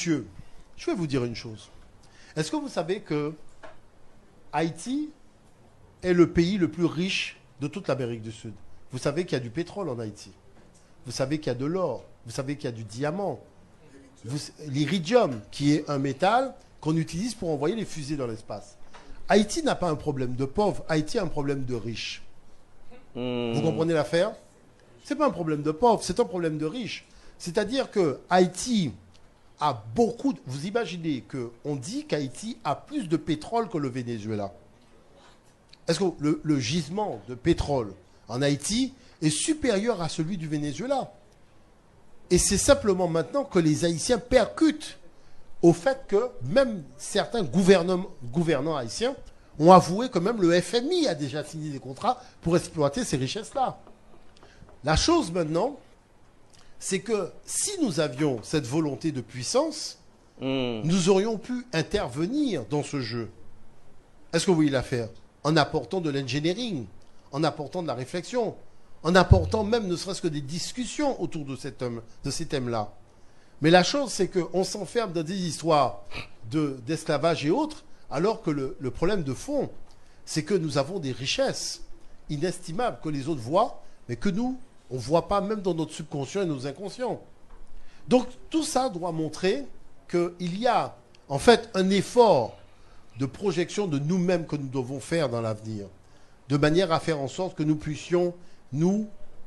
Messieurs, je vais vous dire une chose. Est-ce que vous savez que Haïti est le pays le plus riche de toute l'Amérique du Sud? Vous savez qu'il y a du pétrole en Haïti. Vous savez qu'il y a de l'or. Vous savez qu'il y a du diamant. L'iridium, qui est un métal qu'on utilise pour envoyer les fusées dans l'espace. Haïti n'a pas un problème de pauvre. Haïti a un problème de riche. Vous comprenez l'affaire? Ce n'est pas un problème de pauvre, c'est un problème de riche. C'est-à-dire que Haïti a beaucoup... Vous imaginez qu'on dit qu'Haïti a plus de pétrole que le Venezuela. Est-ce que le gisement de pétrole en Haïti est supérieur à celui du Venezuela? Et c'est simplement maintenant que les Haïtiens percutent au fait que même certains gouvernants haïtiens ont avoué que même le FMI a déjà signé des contrats pour exploiter ces richesses-là. La chose maintenant, c'est que si nous avions cette volonté de puissance, nous aurions pu intervenir dans ce jeu. Est-ce que vous voyez l'affaire? En apportant de l'engineering, en apportant de la réflexion, en apportant même ne serait-ce que des discussions autour de ces thèmes-là. Mais la chose, c'est qu'on s'enferme dans des histoires d'esclavage et autres, alors que le problème de fond, c'est que nous avons des richesses inestimables que les autres voient, mais que nous, on ne voit pas même dans notre subconscient et nos inconscients. Donc tout ça doit montrer qu'il y a en fait un effort de projection de nous-mêmes que nous devons faire dans l'avenir, de manière à faire en sorte que nous puissions,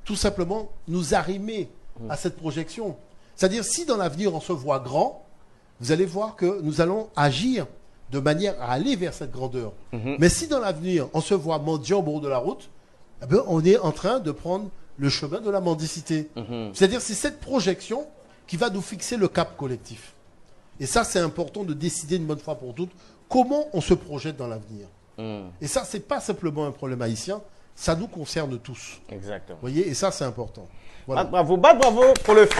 tout simplement, nous arrimer à cette projection. C'est-à-dire, si dans l'avenir on se voit grand, vous allez voir que nous allons agir de manière à aller vers cette grandeur. Mais si dans l'avenir on se voit mendiant au bord de la route, eh bien, on est en train de prendre le chemin de la mendicité. C'est-à-dire, c'est cette projection qui va nous fixer le cap collectif. Et ça, c'est important de décider une bonne fois pour toutes comment on se projette dans l'avenir. Et ça, c'est pas simplement un problème haïtien, ça nous concerne tous. Exactement. Vous voyez, et ça, c'est important. Voilà. Bravo pour le fait.